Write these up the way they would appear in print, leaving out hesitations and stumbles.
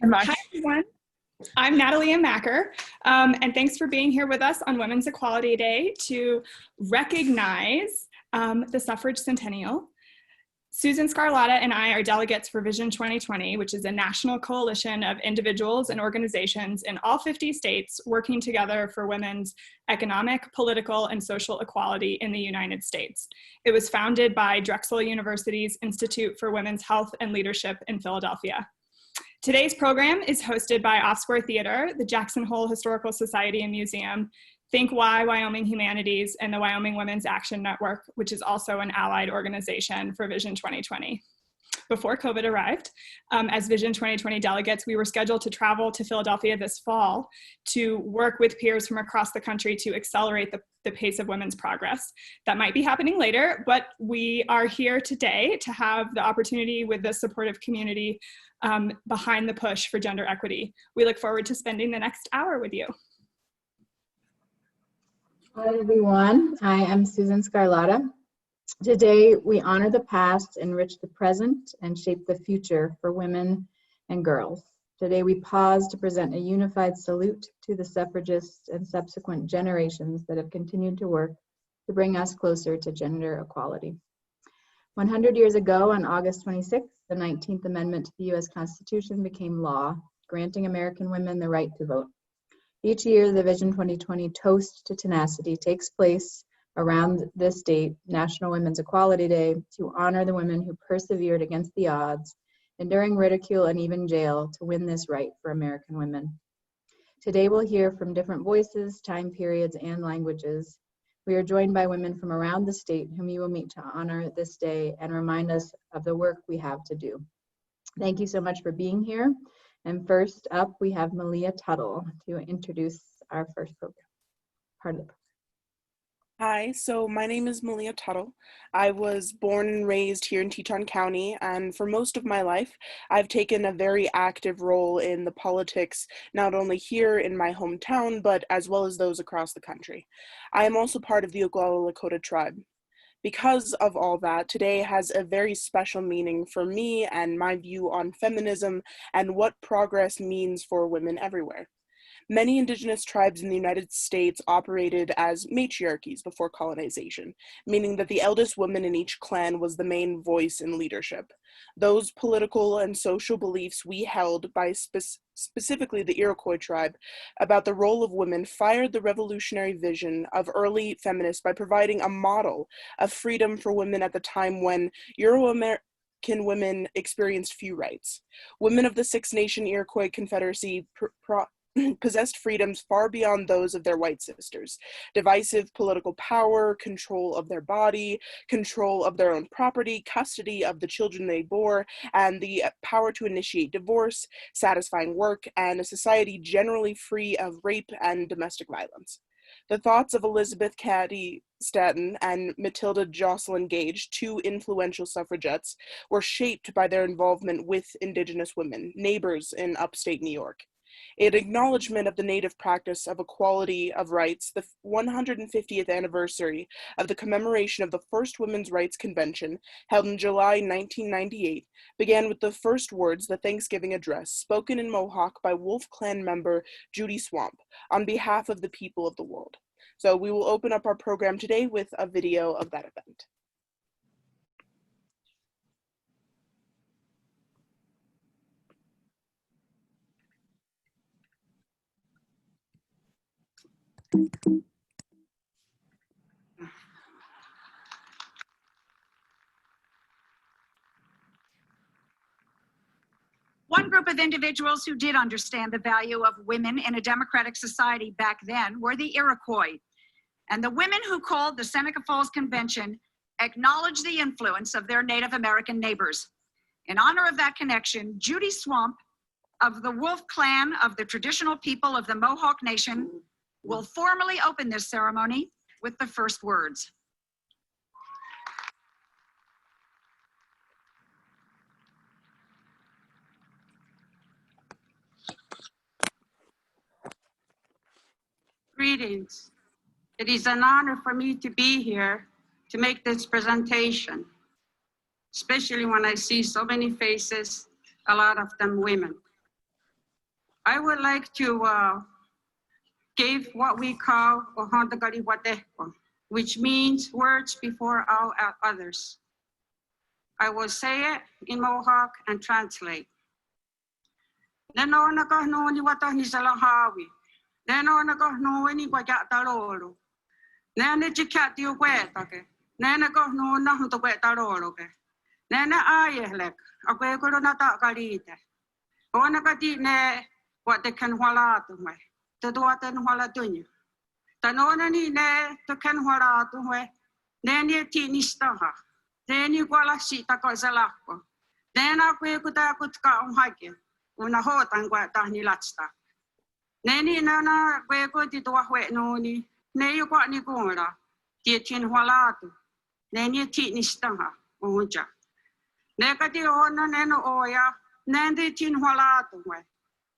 Hi, everyone. I'm Natalie Macker, and thanks for being here with us on Women's Equality Day to recognize the suffrage centennial. Susan Scarlatta and I are delegates for Vision 2020, which is a national coalition of individuals and organizations in all 50 states working together for women's economic, political, and social equality in the United States. It was founded by Drexel University's Institute for Women's Health and Leadership in Philadelphia. Today's program is hosted by Offsquare Theater, the Jackson Hole Historical Society and Museum, ThinkWY Wyoming Humanities, and the Wyoming Women's Action Network, which is also an allied organization for Vision 2020. Before COVID arrived, as Vision 2020 delegates, we were scheduled to travel to Philadelphia this fall to work with peers from across the country to accelerate the pace of women's progress. That might be happening later, but we are here today to have the opportunity with the supportive community behind the push for gender equity. We look forward to spending the next hour with you. Hi everyone, I am Susan Scarlatta. Today we honor the past, enrich the present, and shape the future for women and girls. Today we pause to present a unified salute to the suffragists and subsequent generations that have continued to work to bring us closer to gender equality. 100 years ago, on August 26th, the 19th Amendment to the U.S. Constitution became law, granting American women the right to vote. Each year, the Vision 2020 Toast to Tenacity takes place around this date, National Women's Equality Day, to honor the women who persevered against the odds, enduring ridicule and even jail to win this right for American women. Today, we'll hear from different voices, time periods, and languages. We are joined by women from around the state whom you will meet to honor this day and remind us of the work we have to do. Thank you so much for being here. And first up, we have Malia Tuttle to introduce our first part of the program. Hi, so my name is Malia Tuttle. I was born and raised here in Teton County, and for most of my life, I've taken a very active role in the politics, not only here in my hometown, but as well as those across the country. I am also part of the Oglala Lakota tribe. Because of all that, today has a very special meaning for me and my view on feminism and what progress means for women everywhere. Many indigenous tribes in the United States operated as matriarchies before colonization, meaning that the eldest woman in each clan was the main voice in leadership. Those political and social beliefs we held by specifically the Iroquois tribe about the role of women fired the revolutionary vision of early feminists by providing a model of freedom for women at the time when Euro-American women experienced few rights. Women of the Six Nation Iroquois Confederacy possessed freedoms far beyond those of their white sisters. Divisive political power, control of their body, control of their own property, custody of the children they bore, and the power to initiate divorce, satisfying work, and a society generally free of rape and domestic violence. The thoughts of Elizabeth Cady Stanton and Matilda Jocelyn Gage, two influential suffragettes, were shaped by their involvement with Indigenous women, neighbors in upstate New York. In acknowledgement of the Native practice of equality of rights, the 150th anniversary of the commemoration of the first Women's Rights Convention, held in July 1998, began with the first words, the Thanksgiving address, spoken in Mohawk by Wolf Clan member Judy Swamp, on behalf of the people of the world. So we will open up our program today with a video of that event. One group of individuals who did understand the value of women in a democratic society back then were the Iroquois. And the women who called the Seneca Falls Convention acknowledged the influence of their Native American neighbors. In honor of that connection, Judy Swamp of the Wolf Clan of the traditional people of the Mohawk Nation will formally open this ceremony with the first words. Greetings. It is an honor for me to be here to make this presentation, especially when I see so many faces, a lot of them women. I would like to give what we call ohantagari wateko, which means words before all others. I will say it in Mohawk and translate. Neno nakahno ni wata ni salahawi. Neno nakahno ni kwajataroro. Nene chikati ukwetake. Nene kahno na hunto kwetaroro ke. Nene ayehlek. Akwe kuro nata karite. Ona kati ne wate ken wala tume. Tuduate wala tunyu. Tanona ni ne to ken wala tume. Nene ti nistaha. Nene kwala sita ko zalako. Nena kwe kuta kutka umhake. Una hotan kwa tahni latsta. Neni nana kwe kuti tuwa hwe noni. Ne yu kwa ni kumra. Tia tin walatu. Neni ti nistaha. Uja. Ne kati ona neno oya. Nende tin walatu we.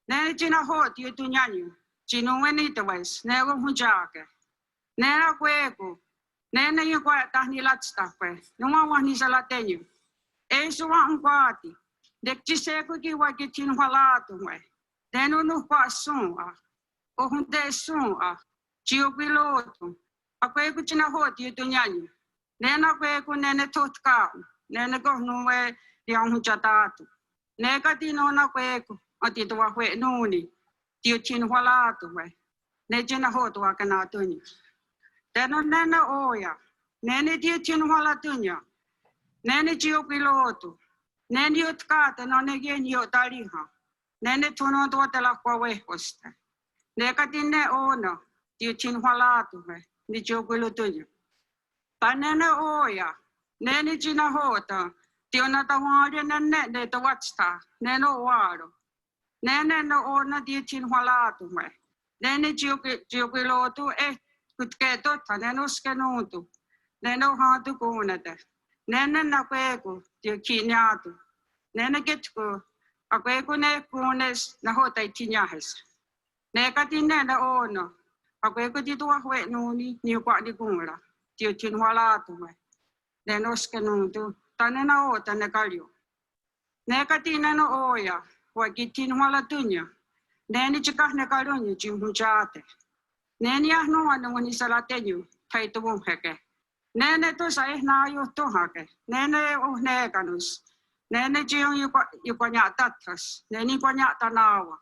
Nene tina hot yu tunyanyu. Chinu weni tawes. Nego hujake. Nena kwe ku. Nene yu kwa tahni latsta kwe. Nunga wani salatenyu. Esu wa unkwati. Dek chiseko ki wa ki tin halatu we. Deno no kwa sun a. O hunde sun a. Chio piloto. Akwe ku china hoti yu tunyanyu. Nena kwe ku nene totka. Nene ko nuwe liang huchatatu. Neka tino na kwe ku. Ati tuwa kwe nuni. Tiu tin halatu we. Ne china hotu wa kanatunya. Deno nene oya. Nene tiu tin halatunya. Nene chio piloto. Nene yotkata no negen yotariha. Nene tuno tuwa la kwa wehosta. Neka tine ona. Tiu tin halatu we. Ni chio pilotunya. Pa nene oya. Nene china hota. Tiu na tawari nene de tawatsta. Nene waro. Nene no ona tiu tin halatu we. Nene chio pilotu kutketo ta nene uskenutu. Nene hatu kunate. Nene na kweko tiu kinyatu. Nene getku. Akweko ne kunes na hota itinyahes. Neka tine na ono. Akweko ti tuwa hwe nuni ni kwa di kumra. Tiu tin halatu we. Nene uskenutu. Tane na ota ne kalyo. Neka tine na oya. Waki tin halatunya. Nene chikah ne kalunya chimhunchate. Nene ahno anu wani salatenyu. Taitu wumheke. Nene to sa na yo to hake. Nene ne kanus. Nene jiong yu kwa nyatatas. Nene kwa nyatanawa.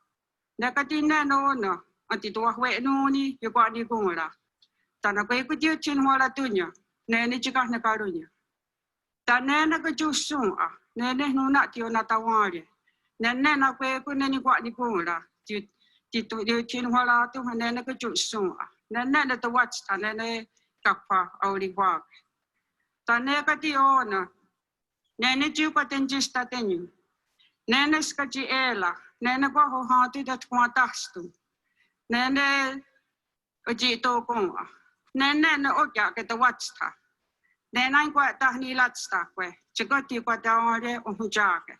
Nekatine no no. Anti tuwa hwe nuni yu kwa ni kumra. Tana kwe kutiu tin wala tunya. Nene chikah ne kalunya. Ta nene ka jusun a. Nene nuna tio na tawari. Nene na kwe ku nene kwa ni kumra. Tiu tin wala tu nene ka jusun a. Nene na tawatsta nene kakpa auri wak. Tane kati ona. Nene jiu patenjista tenyu. Nene skaji ela. Nene kwa hohatu dat kwa tastu. Nene uji to konga. Nene na okya ke tawatsta. Nene kwa tahni latsta kwe. Chikoti kwa taware uhujake.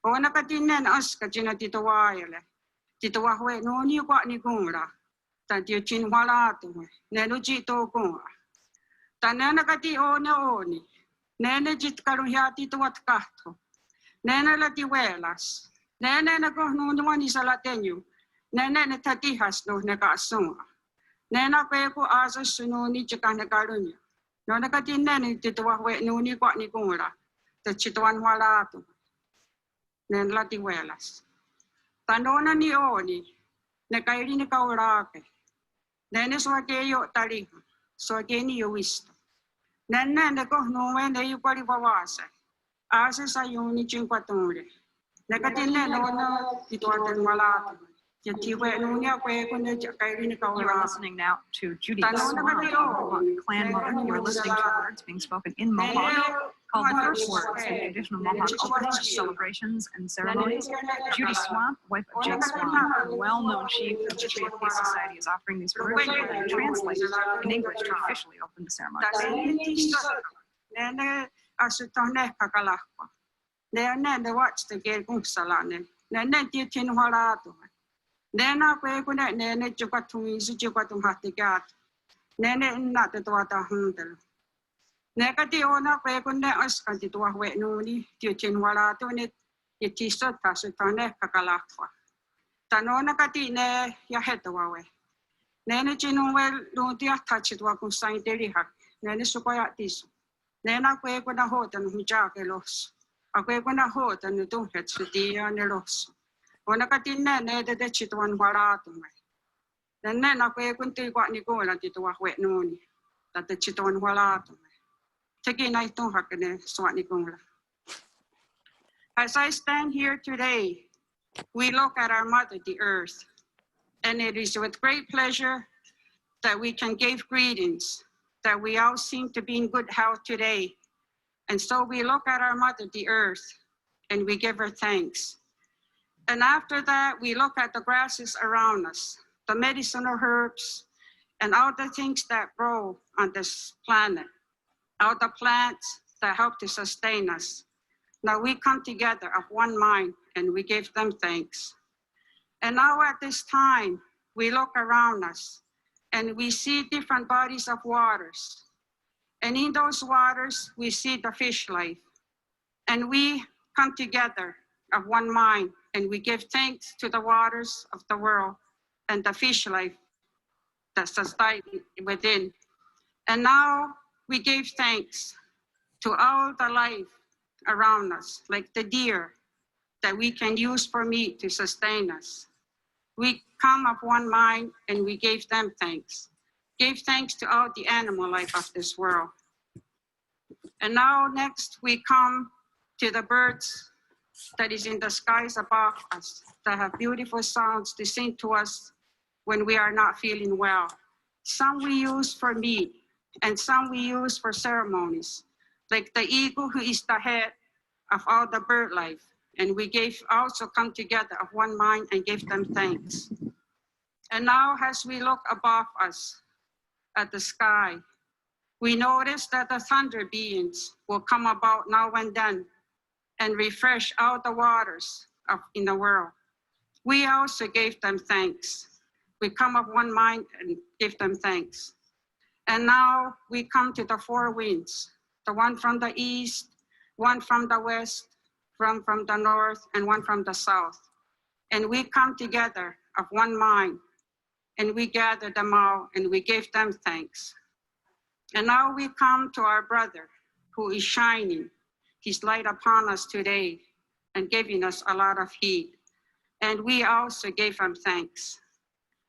Ona kati nene aska jina titawayele. Titawahwe noni kwa ni kungra. Tanti chin walatu we. Nene uji to konga. Tanena kati one oni. Nene jit karuhyati tuwat kahto. Nene lati welas. Nene na kohnuni wani salatenyu. Nene ne tatihas no ne kasunga. Nena kweku asa sununi chika ne karunya. Nona kati nene tituwa we nuni kwa ni kungura. Te chituan walatu. Nene lati welas. Tanona ni oni. Ne kairi ni kaurake. Nene swake yo tariha. Swake ni yo wisto. Nene ne kohnuwe ne yu kwari wawase. Ase sa yuni chinkwatunre. Nekatine no tituaten malatu. You're listening now to Judy Swan, clan woman. You're listening to words being spoken in Mohawk called the first words in traditional Mohawk opens, celebrations, and ceremonies. Judy Swan, wife of Jake Swan, a well-known chief in the Tree of Peace Society, is offering these words that will be translated in English to officially open the ceremony. Nena kwe kuna nene chukatumi si chukatum hatikat. Nene na te tuata hundel. Nekati ona kwe kuna askanti tua hwe nuni tiu chin wala tu ne ye tisot ta su tane kakalakwa. Tanona kati ne ya hetawawe. Nene chinuwe luntia touched wa kung sain delihak. Nene sukoya tiso. Nena kwe ko na hota no hijake los. Akwe ko na hota no tunghet sutia ne los. Wana kati ne de chituan warato me. Nene na kwe kunti kwa ni ko la tituwa hwe noni. Tata chituan warato me. Teki na itong hakene swat ni kong la. As I stand here today, we look at our mother, the earth, and it is with great pleasure that we can give greetings, that we all seem to be in good health today. And so we look at our mother, the earth, and we give her thanks. And after that, we look at the grasses around us, the medicinal herbs, and all the things that grow on this planet, all the plants that help to sustain us. Now we come together of one mind and we give them thanks. And now at this time, we look around us and we see different bodies of waters. And in those waters, we see the fish life. And we come together of one mind and we give thanks to the waters of the world and the fish life that's society within. And now we give thanks to all the life around us, like the deer that we can use for meat to sustain us. We come of one mind and we gave them thanks. Give thanks to all the animal life of this world. And now next we come to the birds that is in the skies above us, that have beautiful sounds to sing to us when we are not feeling well. Some we use for meat and some we use for ceremonies, like the eagle who is the head of all the bird life. And we also come together of one mind and give them thanks. And now as we look above us at the sky, we notice that the thunder beings will come about now and then and refresh all the waters in the world. We also gave them thanks. We come of one mind and give them thanks. And now we come to the four winds, the one from the east, one from the west, from the north, and one from the south. And we come together of one mind, and we gather them all, and we give them thanks. And now we come to our brother, who is shining his light upon us today, and giving us a lot of heat. And we also gave him thanks.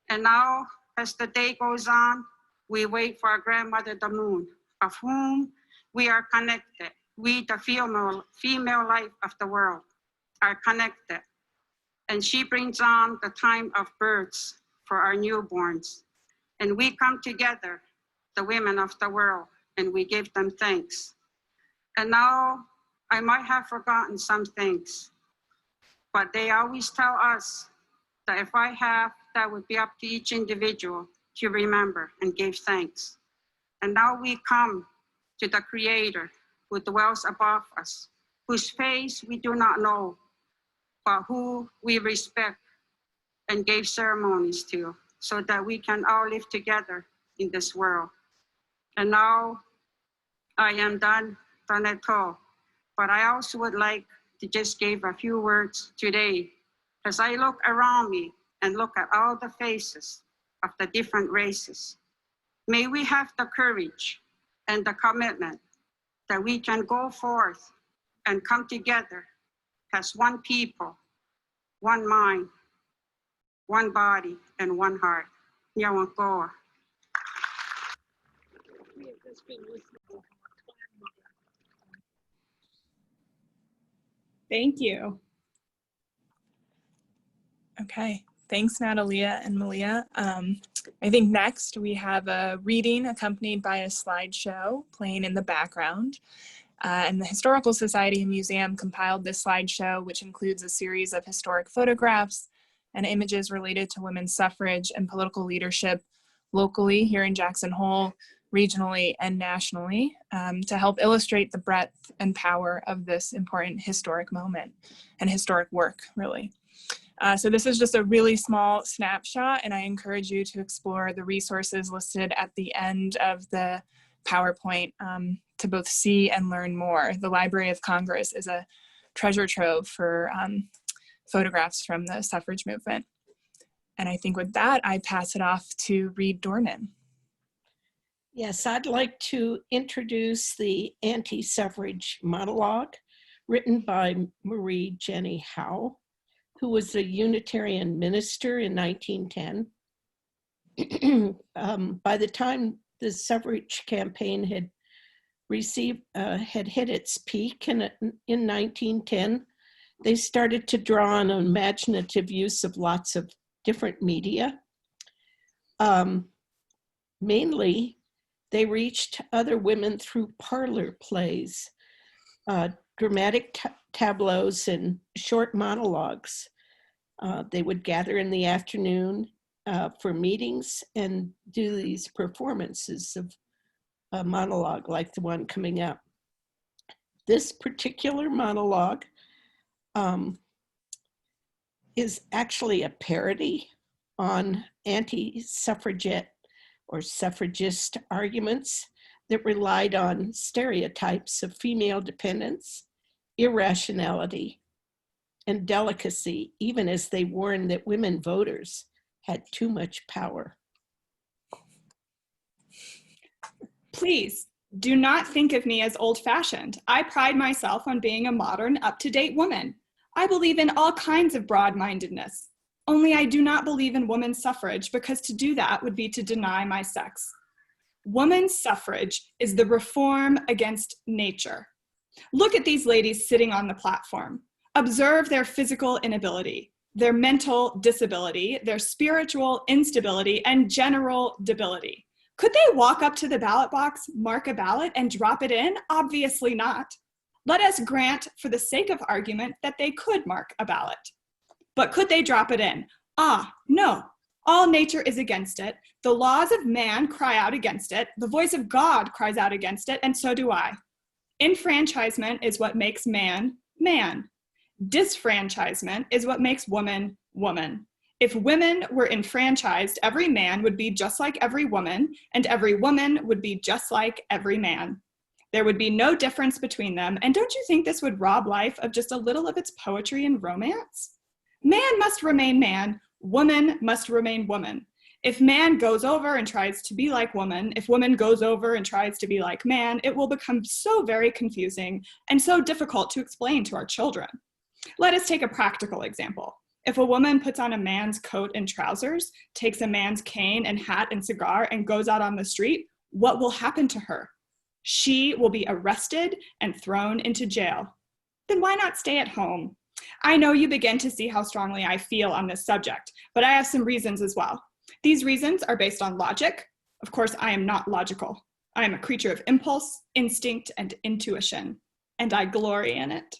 And now, as the day goes on, we wait for our grandmother, the moon, of whom we are connected. We, the female life of the world, are connected. And she brings on the time of births for our newborns. And we come together, the women of the world, and we give them thanks. And now, I might have forgotten some things, but they always tell us that if I have, that would be up to each individual to remember and give thanks. And now we come to the Creator who dwells above us, whose face we do not know, but who we respect and gave ceremonies to, so that we can all live together in this world. And now I am done at all, but I also would like to just give a few words today as I look around me and look at all the faces of the different races. May we have the courage and the commitment that we can go forth and come together as one people, one mind, one body, and one heart. Nyawankoa. Thank you. Okay, thanks Natalia and Malia. I think next we have a reading accompanied by a slideshow playing in the background. And the Historical Society and Museum compiled this slideshow, which includes a series of historic photographs and images related to women's suffrage and political leadership locally here in Jackson Hole, regionally and nationally, to help illustrate the breadth and power of this important historic moment and historic work, really. So this is just a really small snapshot, and I encourage you to explore the resources listed at the end of the PowerPoint to both see and learn more. The Library of Congress is a treasure trove for photographs from the suffrage movement. And I think with that, I pass it off to Reed Dornan. Yes, I'd like to introduce the anti-suffrage monologue written by Marie Jenny Howe, who was a Unitarian minister in 1910. By the time the suffrage campaign had hit its peak in 1910, they started to draw on an imaginative use of lots of different media. Mainly, they reached other women through parlor plays, dramatic tableaus, and short monologues. They would gather in the afternoon for meetings and do these performances of a monologue like the one coming up. This particular monologue is actually a parody on anti-suffragette or suffragist arguments that relied on stereotypes of female dependence, irrationality, and delicacy, even as they warned that women voters had too much power. Please do not think of me as old-fashioned. I pride myself on being a modern, up-to-date woman. I believe in all kinds of broad-mindedness. Only I do not believe in women's suffrage, because to do that would be to deny my sex. Women's suffrage is the reform against nature. Look at these ladies sitting on the platform. Observe their physical inability, their mental disability, their spiritual instability, and general debility. Could they walk up to the ballot box, mark a ballot, and drop it in? Obviously not. Let us grant, for the sake of argument, that they could mark a ballot. But could they drop it in? Ah, no. All nature is against it. The laws of man cry out against it. The voice of God cries out against it, and so do I. Enfranchisement is what makes man, man. Disfranchisement is what makes woman, woman. If women were enfranchised, every man would be just like every woman, and every woman would be just like every man. There would be no difference between them, and don't you think this would rob life of just a little of its poetry and romance? Man must remain man, woman must remain woman. If man goes over and tries to be like woman, if woman goes over and tries to be like man, it will become so very confusing and so difficult to explain to our children. Let us take a practical example. If a woman puts on a man's coat and trousers, takes a man's cane and hat and cigar, and goes out on the street, what will happen to her? She will be arrested and thrown into jail. Then why not stay at home? I know you begin to see how strongly I feel on this subject, but I have some reasons as well. These reasons are based on logic. Of course, I am not logical. I am a creature of impulse, instinct, and intuition, and I glory in it.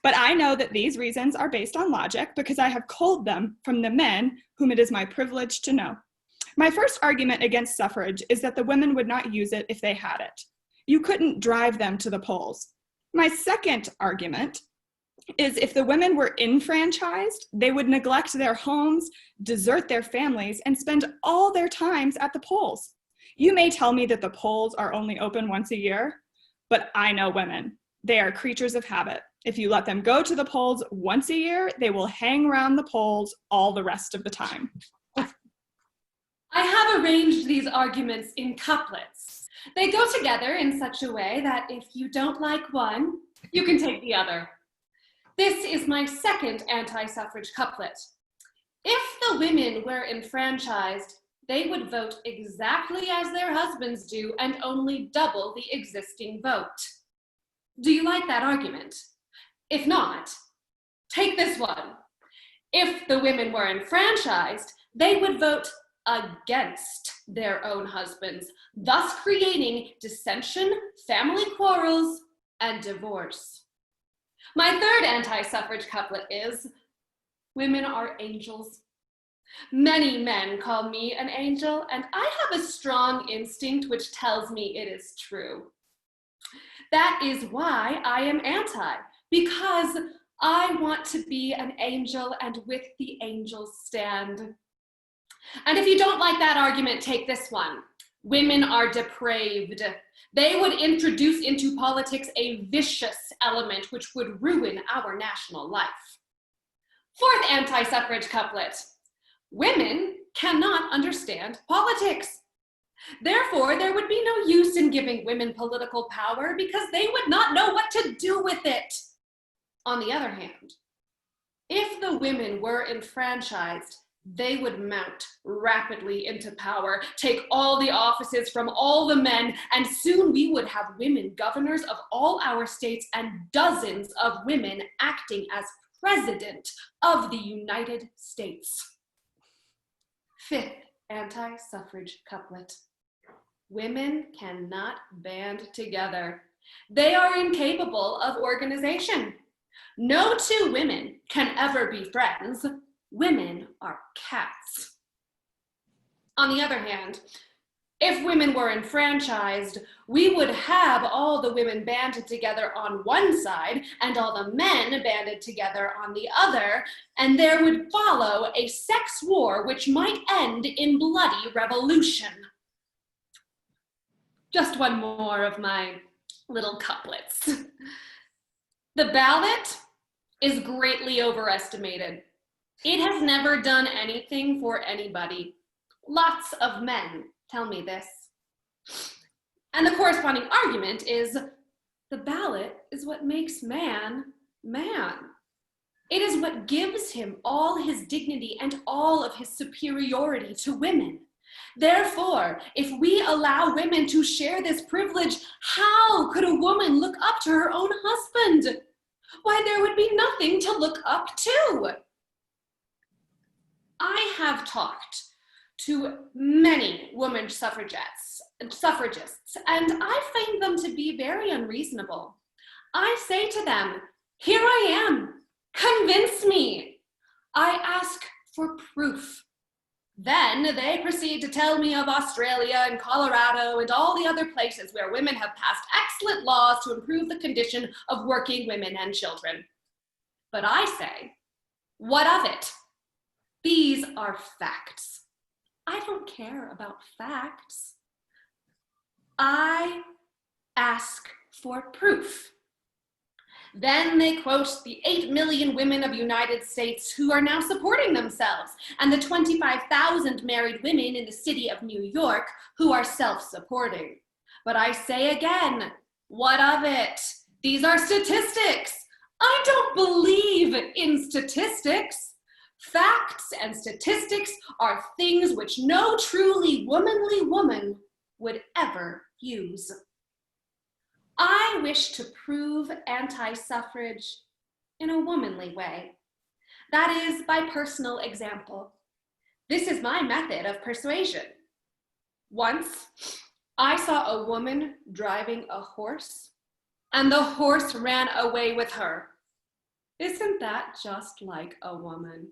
But I know that these reasons are based on logic because I have culled them from the men whom it is my privilege to know. My first argument against suffrage is that the women would not use it if they had it. You couldn't drive them to the polls. My second argument is if the women were enfranchised, they would neglect their homes, desert their families, and spend all their times at the polls. You may tell me that the polls are only open once a year, but I know women. They are creatures of habit. If you let them go to the polls once a year, they will hang around the polls all the rest of the time. I have arranged these arguments in couplets. They go together in such a way that if you don't like one, you can take the other. This is my second anti-suffrage couplet. If the women were enfranchised, they would vote exactly as their husbands do and only double the existing vote. Do you like that argument? If not, take this one. If the women were enfranchised, they would vote against their own husbands, thus creating dissension, family quarrels, and divorce. My third anti-suffrage couplet is, women are angels. Many men call me an angel, and I have a strong instinct which tells me it is true. That is why I am anti, because I want to be an angel and with the angels stand. And if you don't like that argument, take this one. Women are depraved. They would introduce into politics a vicious element which would ruin our national life. Fourth anti-suffrage couplet. Women cannot understand politics. Therefore, there would be no use in giving women political power because they would not know what to do with it. On the other hand, if the women were enfranchised, they would mount rapidly into power, take all the offices from all the men, and soon we would have women governors of all our states and dozens of women acting as president of the United States. Fifth anti-suffrage couplet. Women cannot band together. They are incapable of organization. No two women can ever be friends. Women are cats. On the other hand, if women were enfranchised, we would have all the women banded together on one side and all the men banded together on the other, and there would follow a sex war which might end in bloody revolution. Just one more of my little couplets. The ballot is greatly overestimated. It has never done anything for anybody. Lots of men tell me this. And the corresponding argument is the ballot is what makes man, man. It is what gives him all his dignity and all of his superiority to women. Therefore, if we allow women to share this privilege, how could a woman look up to her own husband? Why, there would be nothing to look up to. I have talked to many women suffragists, and I find them to be very unreasonable. I say to them, here I am, convince me. I ask for proof. Then they proceed to tell me of Australia and Colorado and all the other places where women have passed excellent laws to improve the condition of working women and children. But I say, what of it? These are facts. I don't care about facts. I ask for proof. Then they quote the 8 million women of the United States who are now supporting themselves, and the 25,000 married women in the city of New York who are self-supporting. But I say again, what of it? These are statistics. I don't believe in statistics. Facts and statistics are things which no truly womanly woman would ever use. I wish to prove anti-suffrage in a womanly way. That is by personal example. This is my method of persuasion. Once, I saw a woman driving a horse, and the horse ran away with her. Isn't that just like a woman?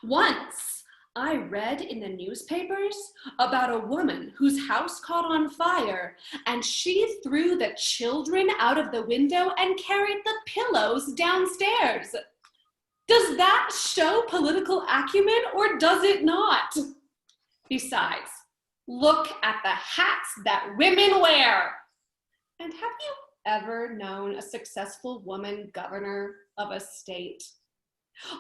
Once, I read in the newspapers about a woman whose house caught on fire, and she threw the children out of the window and carried the pillows downstairs. Does that show political acumen, or does it not? Besides, look at the hats that women wear. And have you ever known a successful woman governor of a state?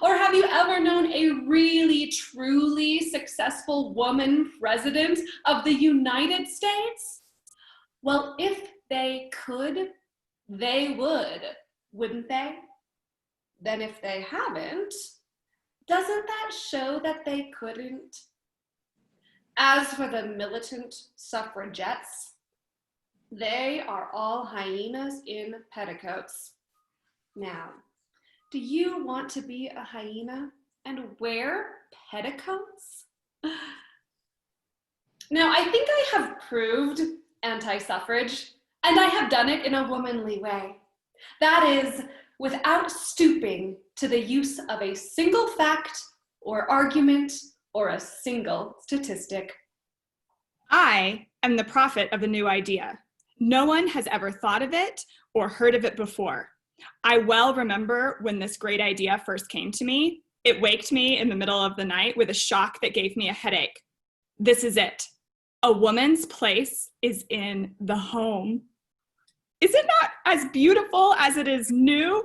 Or have you ever known a really, truly successful woman president of the United States? Well, if they could, they would, wouldn't they? Then if they haven't, doesn't that show that they couldn't? As for the militant suffragettes, they are all hyenas in petticoats. Now, do you want to be a hyena and wear petticoats? Now, I think I have proved anti-suffrage, and I have done it in a womanly way. That is, without stooping to the use of a single fact or argument or a single statistic. I am the prophet of a new idea. No one has ever thought of it or heard of it before. I well remember when this great idea first came to me. It waked me in the middle of the night with a shock that gave me a headache. This is it. A woman's place is in the home. Is it not as beautiful as it is new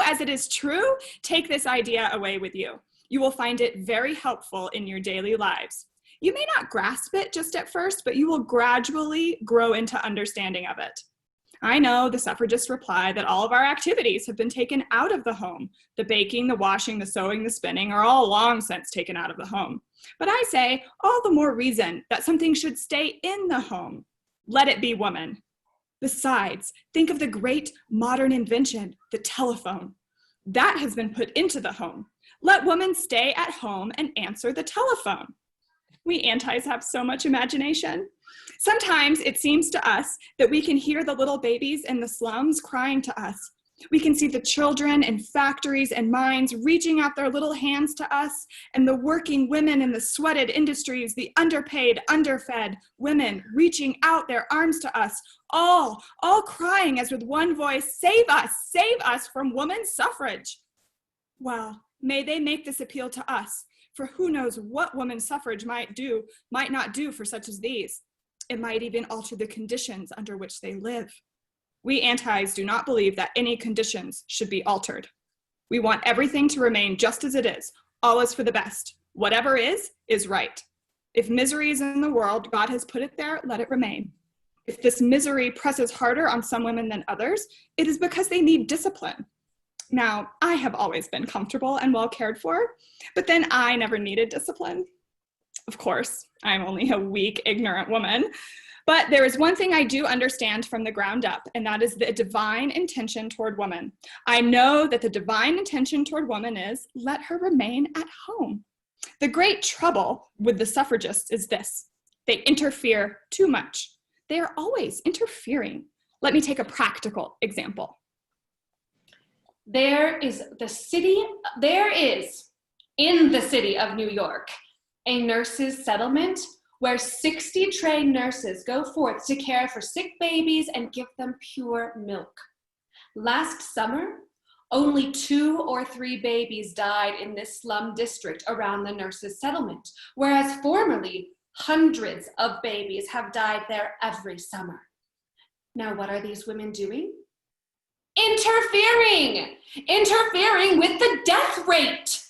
as it is true? Take this idea away with you. You will find it very helpful in your daily lives. You may not grasp it just at first, but you will gradually grow into understanding of it. I know the suffragists reply that all of our activities have been taken out of the home. The baking, the washing, the sewing, the spinning are all long since taken out of the home. But I say all the more reason that something should stay in the home. Let it be woman. Besides, think of the great modern invention, the telephone. That has been put into the home. Let women stay at home and answer the telephone. We antis have so much imagination. Sometimes it seems to us that we can hear the little babies in the slums crying to us. We can see the children in factories and mines reaching out their little hands to us, and the working women in the sweated industries, the underpaid, underfed women reaching out their arms to us, all crying as with one voice, save us from women's suffrage. Well, may they make this appeal to us, for who knows what women's suffrage might not do for such as these. It might even alter the conditions under which they live. We antis do not believe that any conditions should be altered. We want everything to remain just as it is. All is for the best. Whatever is right. If misery is in the world, God has put it there, let it remain. If this misery presses harder on some women than others, it is because they need discipline. Now, I have always been comfortable and well cared for, but then I never needed discipline. Of course, I'm only a weak, ignorant woman, but there is one thing I do understand from the ground up, and that is the divine intention toward woman. I know that the divine intention toward woman is, let her remain at home. The great trouble with the suffragists is this: they interfere too much. They are always interfering. Let me take a practical example. There is in the city of New York, a nurses' settlement where 60 trained nurses go forth to care for sick babies and give them pure milk. Last summer, only 2 or 3 babies died in this slum district around the nurses' settlement, whereas formerly, hundreds of babies have died there every summer. Now, what are these women doing? Interfering with the death rate.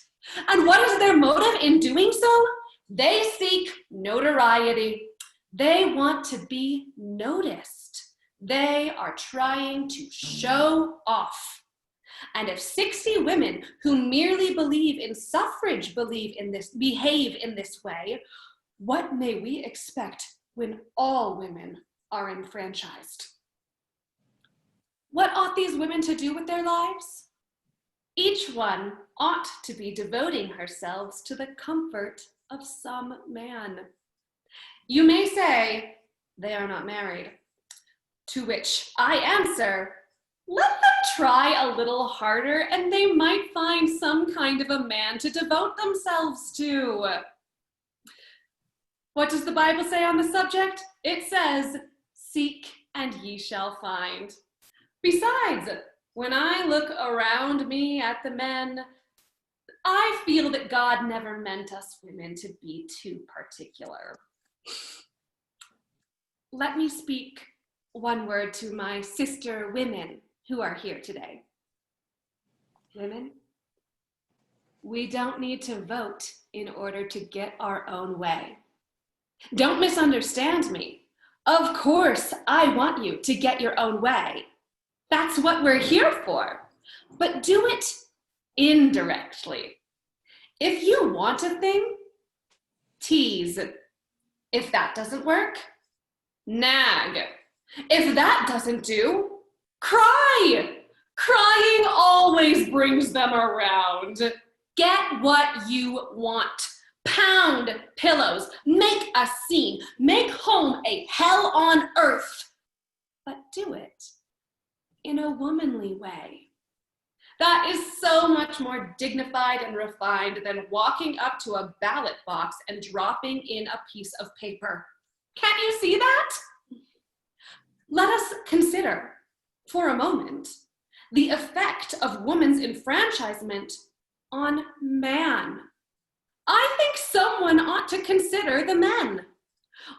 And what is their motive in doing so? They seek notoriety. They want to be noticed. They are trying to show off. And if 60 women who merely believe in suffrage behave in this way, what may we expect when all women are enfranchised? What ought these women to do with their lives? Each one ought to be devoting herself to the comfort of some man. You may say, they are not married. To which I answer, let them try a little harder and they might find some kind of a man to devote themselves to. What does the Bible say on the subject? It says, seek and ye shall find. Besides, when I look around me at the men, I feel that God never meant us women to be too particular. Let me speak one word to my sister women who are here today. Women, we don't need to vote in order to get our own way. Don't misunderstand me. Of course, I want you to get your own way. That's what we're here for. But do it indirectly. If you want a thing, tease. If that doesn't work, nag. If that doesn't do, cry. Crying always brings them around. Get what you want. Pound pillows. Make a scene. Make home a hell on earth. But do it in a womanly way. That is so much more dignified and refined than walking up to a ballot box and dropping in a piece of paper. Can't you see that? Let us consider, for a moment, the effect of woman's enfranchisement on man. I think someone ought to consider the men.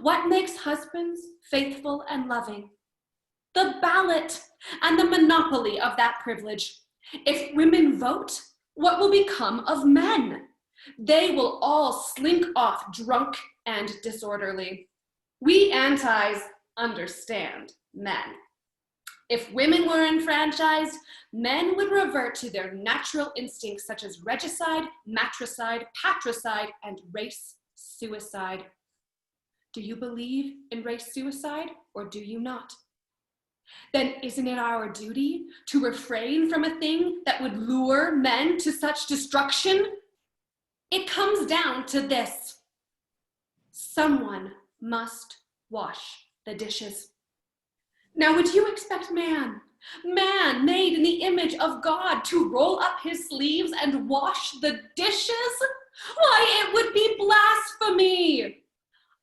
What makes husbands faithful and loving? The ballot and the monopoly of that privilege. If women vote, what will become of men? They will all slink off drunk and disorderly. We antis understand men. If women were enfranchised, men would revert to their natural instincts such as regicide, matricide, patricide, and race suicide. Do you believe in race suicide or do you not? Then isn't it our duty to refrain from a thing that would lure men to such destruction? It comes down to this. Someone must wash the dishes. Now, would you expect man made in the image of God, to roll up his sleeves and wash the dishes? Why, it would be blasphemy.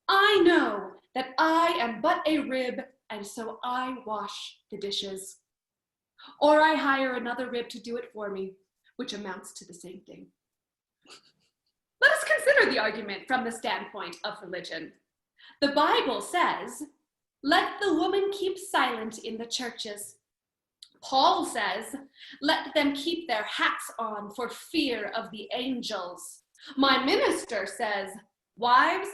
I know that I am but a rib, and so I wash the dishes. Or I hire another rib to do it for me, which amounts to the same thing. Let us consider the argument from the standpoint of religion. The Bible says, let the woman keep silent in the churches. Paul says, let them keep their hats on for fear of the angels. My minister says, wives,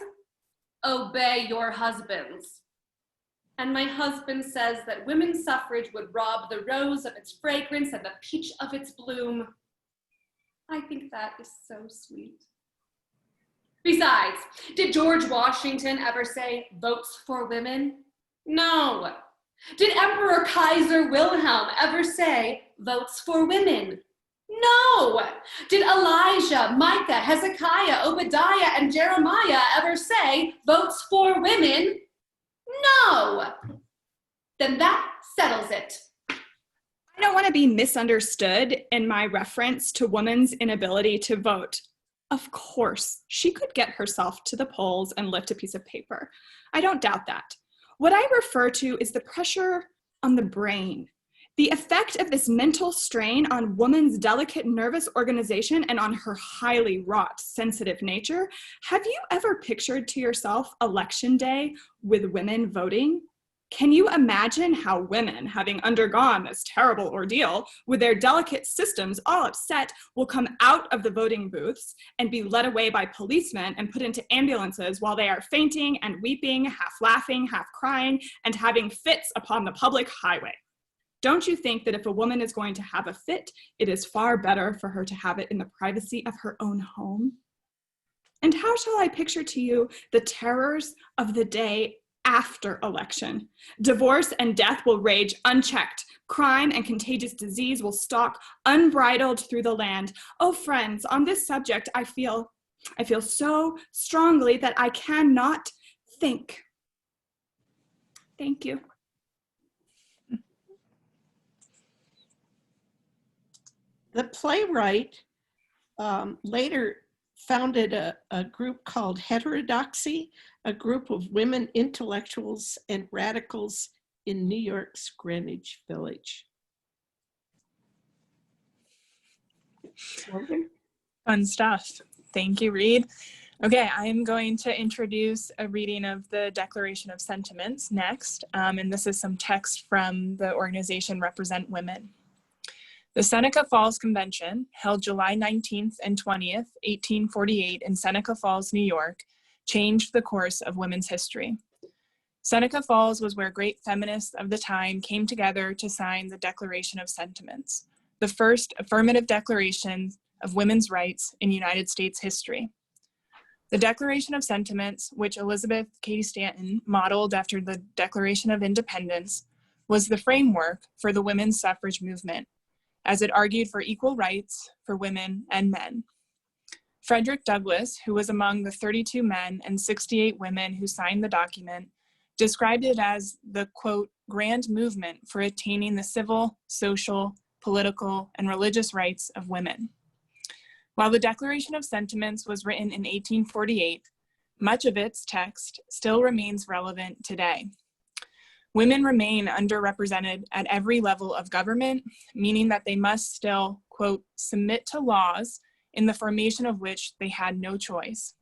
obey your husbands. And my husband says that women's suffrage would rob the rose of its fragrance and the peach of its bloom. I think that is so sweet. Besides, did George Washington ever say, votes for women? No. Did Emperor Kaiser Wilhelm ever say, votes for women? No. Did Elijah, Micah, Hezekiah, Obadiah, and Jeremiah ever say, votes for women? No. Then that settles it. I don't want to be misunderstood in my reference to women's inability to vote. Of course, she could get herself to the polls and lift a piece of paper. I don't doubt that. What I refer to is the pressure on the brain, the effect of this mental strain on woman's delicate nervous organization and on her highly wrought, sensitive nature. Have you ever pictured to yourself election day with women voting? Can you imagine how women, having undergone this terrible ordeal with their delicate systems all upset, will come out of the voting booths and be led away by policemen and put into ambulances while they are fainting and weeping, half laughing, half crying, and having fits upon the public highway? Don't you think that if a woman is going to have a fit, it is far better for her to have it in the privacy of her own home? And how shall I picture to you the terrors of the day after election? Divorce and death will rage unchecked. Crime and contagious disease will stalk unbridled through the land. Oh, friends, on this subject, I feel so strongly that I cannot think. Thank you. The playwright later founded a group called Heterodoxy, a group of women intellectuals and radicals in New York's Greenwich Village. Morgan? Fun stuff. Thank you, Reed. Okay, I'm going to introduce a reading of the Declaration of Sentiments next, and this is some text from the organization Represent Women. The Seneca Falls Convention, held July 19th and 20th, 1848 in Seneca Falls, New York, changed the course of women's history. Seneca Falls was where great feminists of the time came together to sign the Declaration of Sentiments, the first affirmative declaration of women's rights in United States history. The Declaration of Sentiments, which Elizabeth Cady Stanton modeled after the Declaration of Independence, was the framework for the women's suffrage movement, as it argued for equal rights for women and men. Frederick Douglass, who was among the 32 men and 68 women who signed the document, described it as the, quote, grand movement for attaining the civil, social, political, and religious rights of women. While the Declaration of Sentiments was written in 1848, much of its text still remains relevant today. Women remain underrepresented at every level of government, meaning that they must still, quote, submit to laws in the formation of which they had no choice.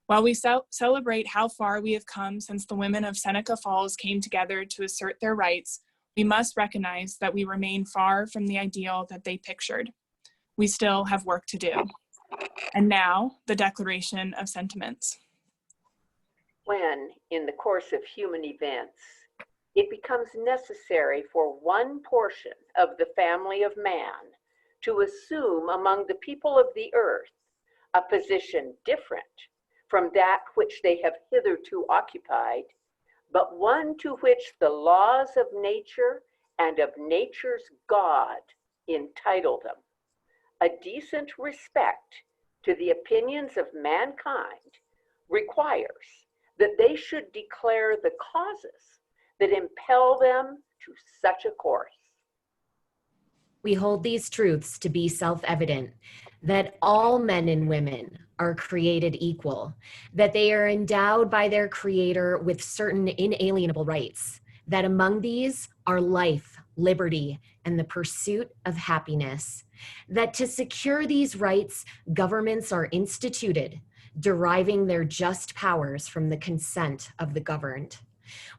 While we celebrate how far we have come since the women of Seneca Falls came together to assert their rights, we must recognize that we remain far from the ideal that they pictured. We still have work to do. And now, the Declaration of Sentiments. When, in the course of human events, it becomes necessary for one portion of the family of man to assume among the people of the earth a position different from that which they have hitherto occupied, but one to which the laws of nature and of nature's God entitle them, a decent respect to the opinions of mankind requires that they should declare the causes that impel them to such a course. We hold these truths to be self-evident, that all men and women are created equal, that they are endowed by their Creator with certain inalienable rights, that among these are life, liberty, and the pursuit of happiness, that to secure these rights, governments are instituted, deriving their just powers from the consent of the governed.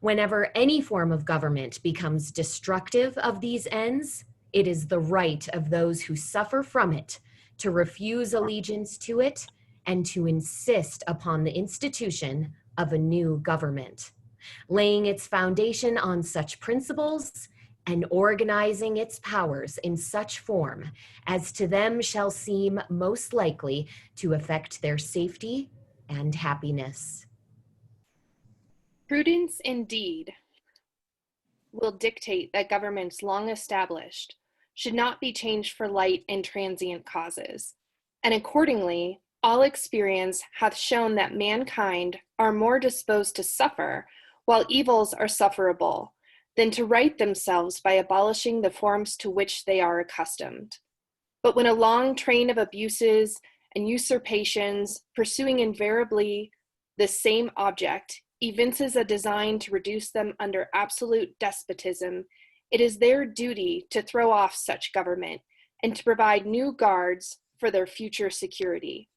Whenever any form of government becomes destructive of these ends, it is the right of those who suffer from it to refuse allegiance to it and to insist upon the institution of a new government, laying its foundation on such principles and organizing its powers in such form as to them shall seem most likely to affect their safety and happiness. Prudence indeed will dictate that governments long established should not be changed for light and transient causes, and accordingly, all experience hath shown that mankind are more disposed to suffer while evils are sufferable than to right themselves by abolishing the forms to which they are accustomed. But when a long train of abuses and usurpations, pursuing invariably the same object, evinces a design to reduce them under absolute despotism, it is their duty to throw off such government and to provide new guards for their future security.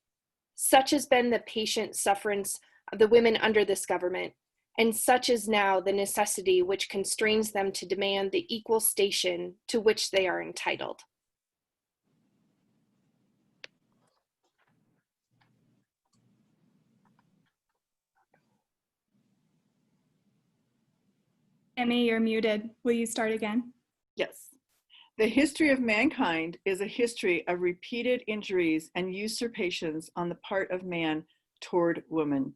Such has been the patient sufferance of the women under this government, and such is now the necessity which constrains them to demand the equal station to which they are entitled. Emmy, you're muted. Will you start again? Yes. The history of mankind is a history of repeated injuries and usurpations on the part of man toward woman,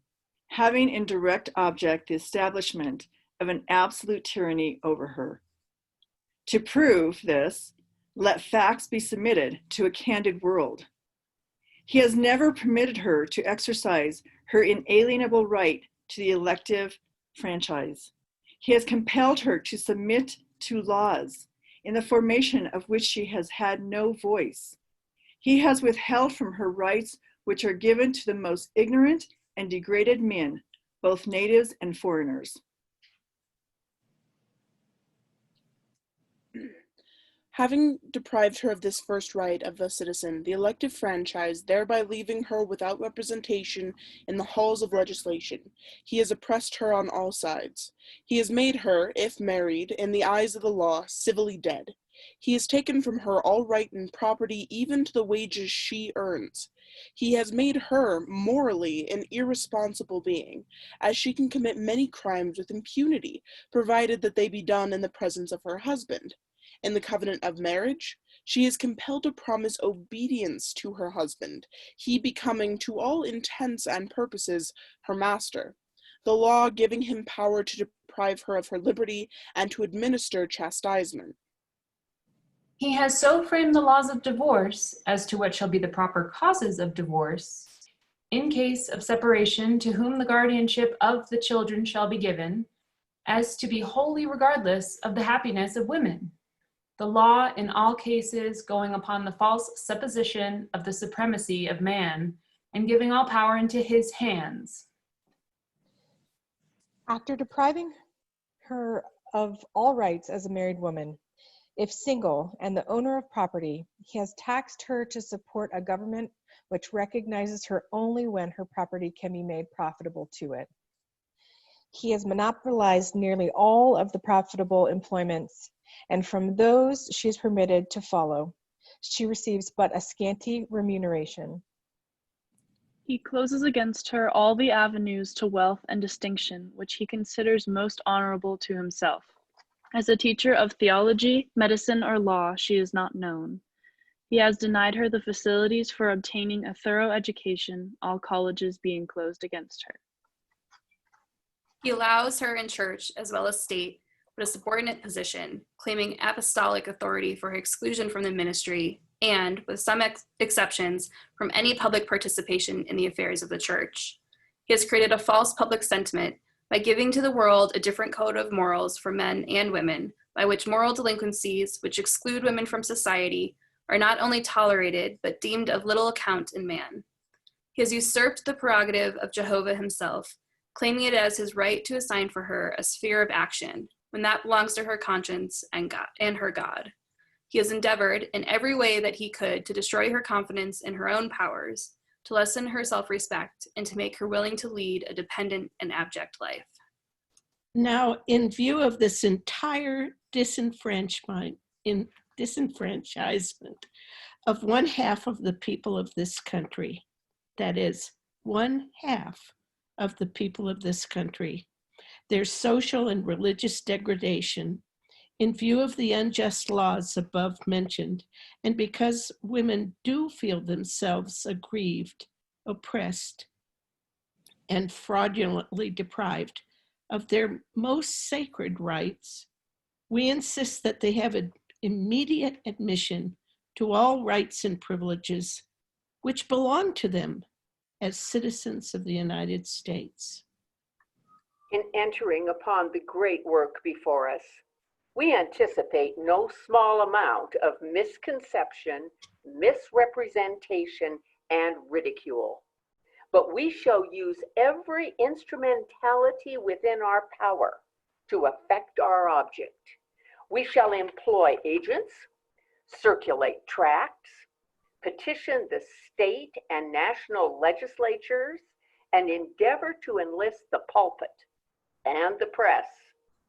having in direct object the establishment of an absolute tyranny over her. To prove this, let facts be submitted to a candid world. He has never permitted her to exercise her inalienable right to the elective franchise. He has compelled her to submit to laws in the formation of which she has had no voice. He has withheld from her rights which are given to the most ignorant and degraded men, both natives and foreigners. Having deprived her of this first right of the citizen, the elective franchise, thereby leaving her without representation in the halls of legislation, he has oppressed her on all sides. He has made her, if married, in the eyes of the law, civilly dead. He has taken from her all right and property, even to the wages she earns. He has made her, morally, an irresponsible being, as she can commit many crimes with impunity, provided that they be done in the presence of her husband. In the covenant of marriage, she is compelled to promise obedience to her husband, he becoming to all intents and purposes her master, the law giving him power to deprive her of her liberty and to administer chastisement. He has so framed the laws of divorce as to what shall be the proper causes of divorce, in case of separation to whom the guardianship of the children shall be given, as to be wholly regardless of the happiness of women. The law in all cases going upon the false supposition of the supremacy of man and giving all power into his hands. After depriving her of all rights as a married woman, if single and the owner of property, he has taxed her to support a government which recognizes her only when her property can be made profitable to it. He has monopolized nearly all of the profitable employments, and from those she is permitted to follow, she receives but a scanty remuneration. He closes against her all the avenues to wealth and distinction which he considers most honorable to himself. As a teacher of theology, medicine, or law, she is not known. He has denied her the facilities for obtaining a thorough education, all colleges being closed against her. He allows her in church as well as state, but a subordinate position, claiming apostolic authority for her exclusion from the ministry and, with some exceptions, from any public participation in the affairs of the church. He has created a false public sentiment by giving to the world a different code of morals for men and women, by which moral delinquencies which exclude women from society are not only tolerated, but deemed of little account in man. He has usurped the prerogative of Jehovah himself, claiming it as his right to assign for her a sphere of action, when that belongs to her conscience and God and her God. He has endeavored in every way that he could to destroy her confidence in her own powers, to lessen her self-respect, and to make her willing to lead a dependent and abject life. Now, in view of this entire disenfranchisement of one half of the people of this country, that is, one half of the people of this country, their social and religious degradation, in view of the unjust laws above mentioned, and because women do feel themselves aggrieved, oppressed, and fraudulently deprived of their most sacred rights, we insist that they have an immediate admission to all rights and privileges which belong to them as citizens of the United States. In entering upon the great work before us, we anticipate no small amount of misconception, misrepresentation, and ridicule. But we shall use every instrumentality within our power to effect our object. We shall employ agents, circulate tracts, petition the state and national legislatures, and endeavor to enlist the pulpit and the press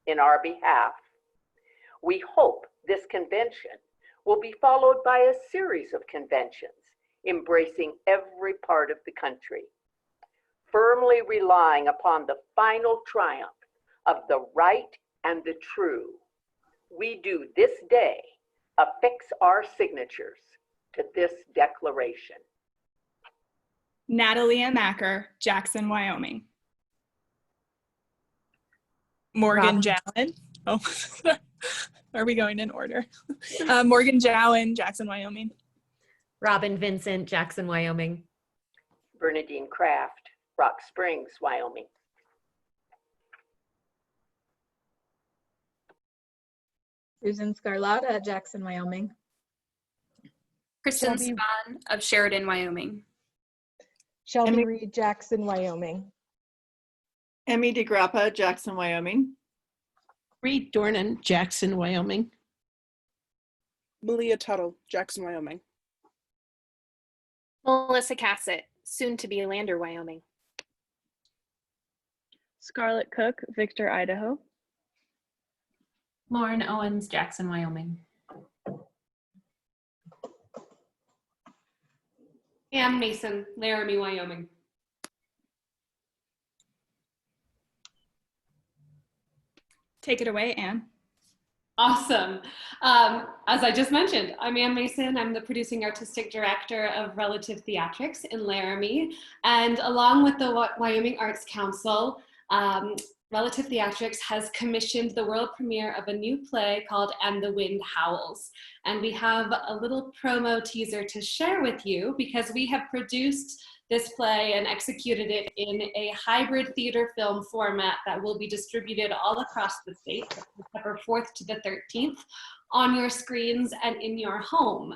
in our behalf. We hope this convention will be followed by a series of conventions embracing every part of the country, firmly relying upon the final triumph of the right and the true. We do this day affix our signatures to this declaration. Natalie Macker, Jackson, Wyoming. Morgan Jallin. Oh, are we going in order? Morgan Jallin, Jackson, Wyoming. Robin Vincent, Jackson, Wyoming. Bernadine Kraft, Rock Springs, Wyoming. Susan Scarlotta, Jackson, Wyoming. Kristen Spahn of Sheridan, Wyoming. Shelby Reed, Jackson, Wyoming. Emmy DeGrappa, Jackson, Wyoming. Reed Dornan, Jackson, Wyoming. Malia Tuttle, Jackson, Wyoming. Melissa Cassett, soon to be Lander, Wyoming. Scarlett Cook, Victor, Idaho. Lauren Owens, Jackson, Wyoming. Ann Mason, Laramie, Wyoming. Take it away, Anne. Awesome. As I just mentioned, I'm Ann Mason. I'm the producing artistic director of Relative Theatrics in Laramie. And along with the Wyoming Arts Council, Relative Theatrics has commissioned the world premiere of a new play called And the Wind Howls. And we have a little promo teaser to share with you because we have produced this play and executed it in a hybrid theater film format that will be distributed all across the state, September 4th to the 13th, on your screens and in your home.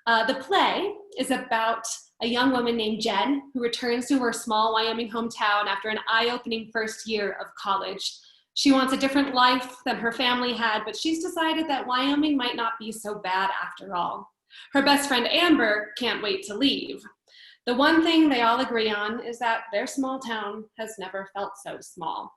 The play is about a young woman named Jen who returns to her small Wyoming hometown after an eye-opening first year of college. She wants a different life than her family had, but she's decided that Wyoming might not be so bad after all. Her best friend Amber can't wait to leave. The one thing they all agree on is that their small town has never felt so small.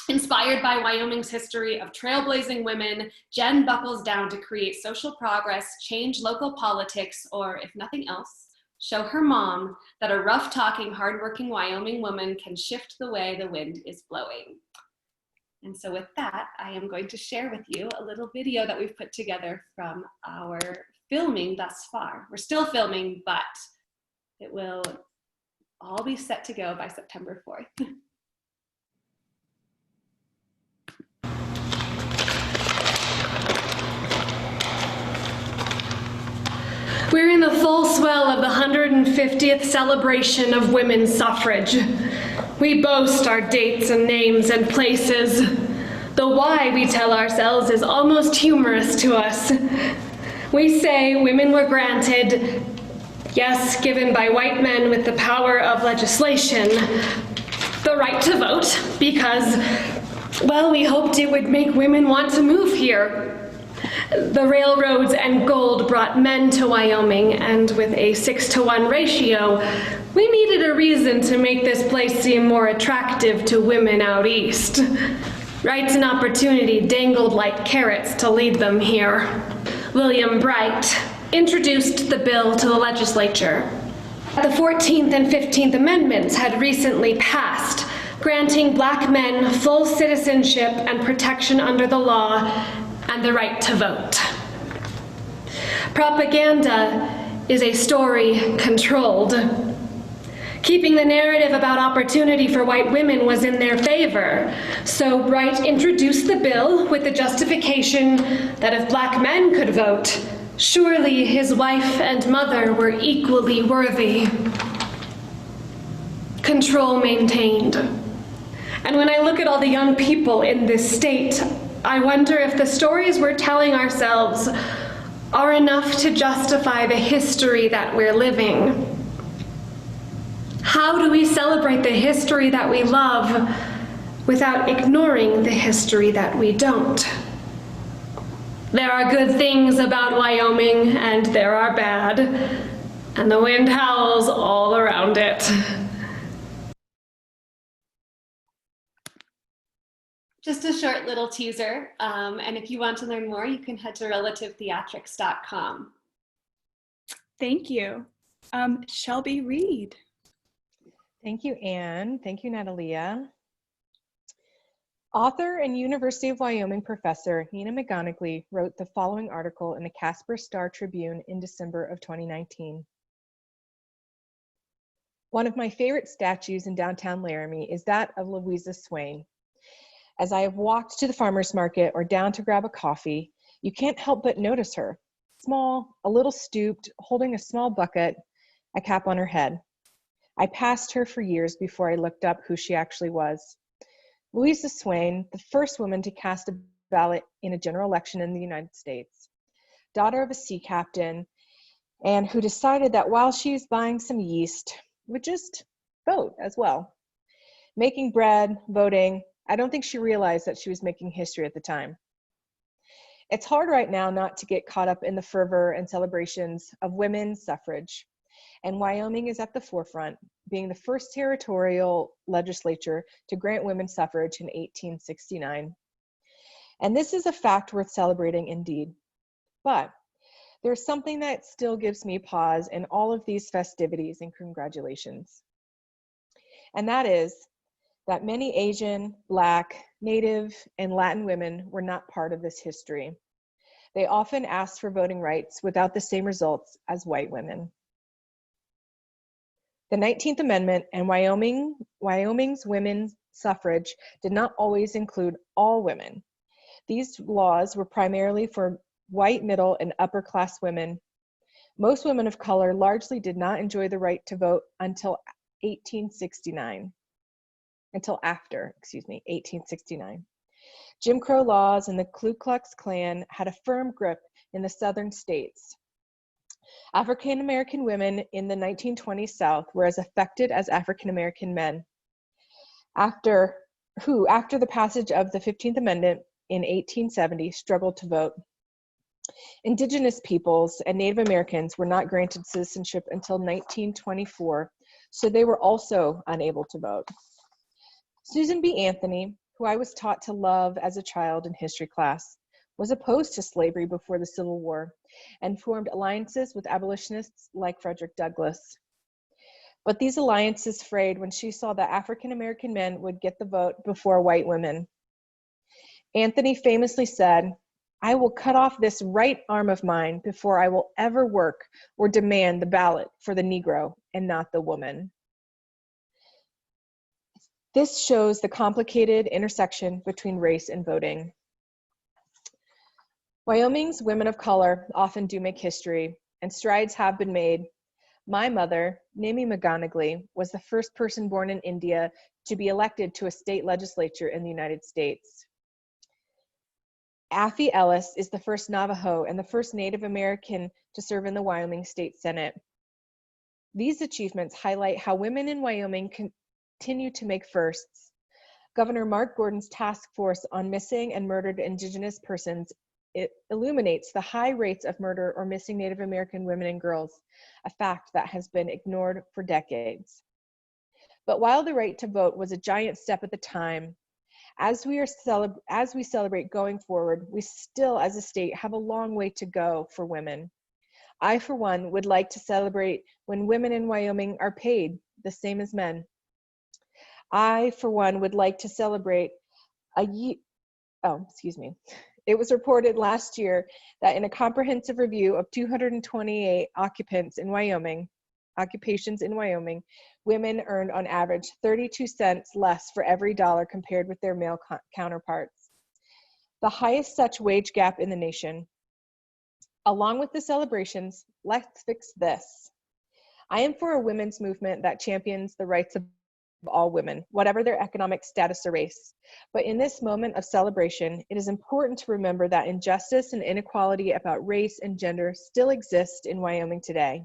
Inspired by Wyoming's history of trailblazing women, Jen buckles down to create social progress, change local politics, or if nothing else, show her mom that a rough-talking, hardworking Wyoming woman can shift the way the wind is blowing. And so with that, I am going to share with you a little video that we've put together from our filming thus far. We're still filming, but it will all be set to go by September 4th. We're in the full swell of the 150th celebration of women's suffrage. We boast our dates and names and places. The why we tell ourselves is almost humorous to us. We say women were granted, yes, given by white men with the power of legislation, the right to vote because, well, we hoped it would make women want to move here. The railroads and gold brought men to Wyoming, and with a 6-to-1 ratio, we needed a reason to make this place seem more attractive to women out east. Rights and opportunity dangled like carrots to lead them here. William Bright introduced the bill to the legislature. The 14th and 15th Amendments had recently passed, granting Black men full citizenship and protection under the law and the right to vote. Propaganda is a story controlled. Keeping the narrative about opportunity for white women was in their favor, so Bright introduced the bill with the justification that if Black men could vote, surely his wife and mother were equally worthy. Control maintained. And when I look at all the young people in this state, I wonder if the stories we're telling ourselves are enough to justify the history that we're living. How do we celebrate the history that we love without ignoring the history that we don't? There are good things about Wyoming, and there are bad, and the wind howls all around it. Just a short little teaser, and if you want to learn more, you can head to relativetheatrics.com. Thank you. Shelby Reed. Thank you, Anne. Thank you, Natalia. Author and University of Wyoming professor Nina McGonigal wrote the following article in the Casper Star Tribune in December of 2019. One of my favorite statues in downtown Laramie is that of Louisa Swain. As I have walked to the farmer's market or down to grab a coffee, you can't help but notice her. Small, a little stooped, holding a small bucket, a cap on her head. I passed her for years before I looked up who she actually was. Louisa Swain, the first woman to cast a ballot in a general election in the United States. Daughter of a sea captain, and who decided that while she was buying some yeast, would just vote as well. Making bread, voting, I don't think she realized that she was making history at the time. It's hard right now not to get caught up in the fervor and celebrations of women's suffrage. And Wyoming is at the forefront, being the first territorial legislature to grant women suffrage in 1869. And this is a fact worth celebrating indeed. But there's something that still gives me pause in all of these festivities and congratulations. And that is that many Asian, Black, Native, and Latin women were not part of this history. They often asked for voting rights without the same results as white women. The 19th Amendment and Wyoming's women's suffrage did not always include all women. These laws were primarily for white middle and upper class women. Most women of color largely did not enjoy the right to vote until 1869. Until after 1869. Jim Crow laws and the Ku Klux Klan had a firm grip in the southern states. African American women in the 1920s South were as affected as African American men. After the passage of the 15th Amendment in 1870, struggled to vote. Indigenous peoples and Native Americans were not granted citizenship until 1924, so they were also unable to vote. Susan B. Anthony, who I was taught to love as a child in history class, was opposed to slavery before the Civil War and formed alliances with abolitionists like Frederick Douglass. But these alliances frayed when she saw that African American men would get the vote before white women. Anthony famously said, "I will cut off this right arm of mine before I will ever work or demand the ballot for the Negro and not the woman." This shows the complicated intersection between race and voting. Wyoming's women of color often do make history, and strides have been made. My mother, Nimi McGonigal, was the first person born in India to be elected to a state legislature in the United States. Affie Ellis is the first Navajo and the first Native American to serve in the Wyoming State Senate. These achievements highlight how women in Wyoming continue to make firsts. Governor Mark Gordon's task force on missing and murdered Indigenous persons illuminates the high rates of murder or missing Native American women and girls, a fact that has been ignored for decades. But while the right to vote was a giant step at the time, as we celebrate going forward, we still as a state have a long way to go for women. I, for one, would like to celebrate when women in Wyoming are paid the same as men. I, for one, would like to celebrate It was reported last year that in a comprehensive review of 228 occupations in Wyoming, women earned on average 32 cents less for every dollar compared with their male counterparts, the highest such wage gap in the nation. Along with the celebrations, let's fix this. I am for a women's movement that champions the rights of all women, whatever their economic status or race. But in this moment of celebration, it is important to remember that injustice and inequality about race and gender still exist in Wyoming today.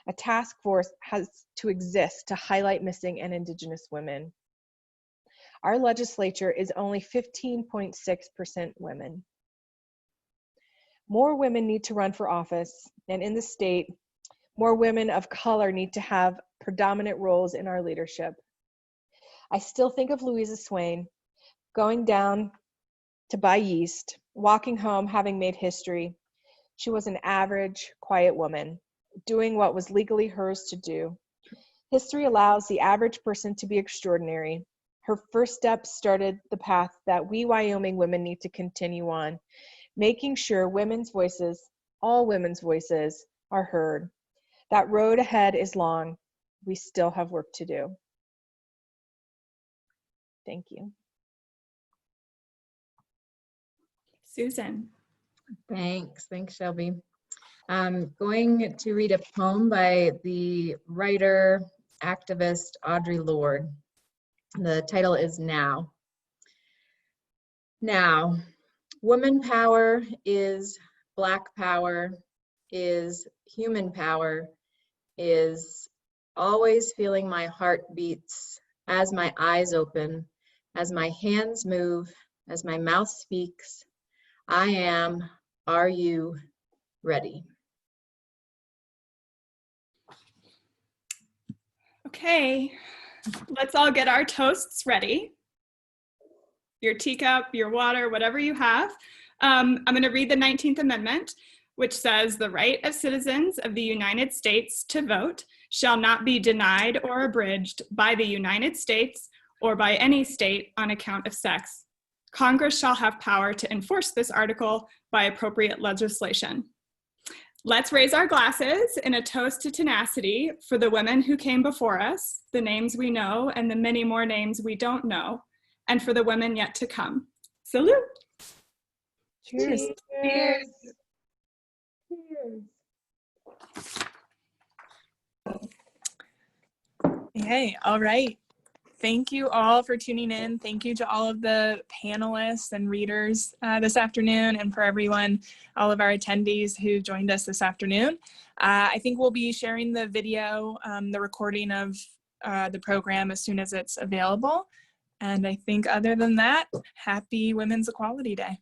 A task force has to exist to highlight missing and Indigenous women. Our legislature is only 15.6% women. More women need to run for office, and in the state, more women of color need to have predominant roles in our leadership. I still think of Louisa Swain going down to buy yeast, walking home having made history. She was an average, quiet woman, doing what was legally hers to do. History allows the average person to be extraordinary. Her first steps started the path that we Wyoming women need to continue on, making sure women's voices, all women's voices, are heard. That road ahead is long. We still have work to do. Thank you. Susan. Thanks, Shelby. I'm going to read a poem by the writer, activist Audre Lorde. The title is Now. Now, woman power is Black power, is human power, is always feeling my heart beats as my eyes open, as my hands move, as my mouth speaks. I am, are you ready? Okay, let's all get our toasts ready. Your teacup, your water, whatever you have. I'm going to read the 19th Amendment, which says the right of citizens of the United States to vote shall not be denied or abridged by the United States or by any state on account of sex. Congress shall have power to enforce this article by appropriate legislation. Let's raise our glasses in a toast to tenacity for the women who came before us, the names we know and the many more names we don't know, and for the women yet to come. Salute. Cheers. Cheers. Hey, all right. Thank you all for tuning in. Thank you to all of the panelists and readers this afternoon, and for everyone, all of our attendees who joined us this afternoon. I think we'll be sharing the video, the recording of the program as soon as it's available. And I think other than that, happy Women's Equality Day.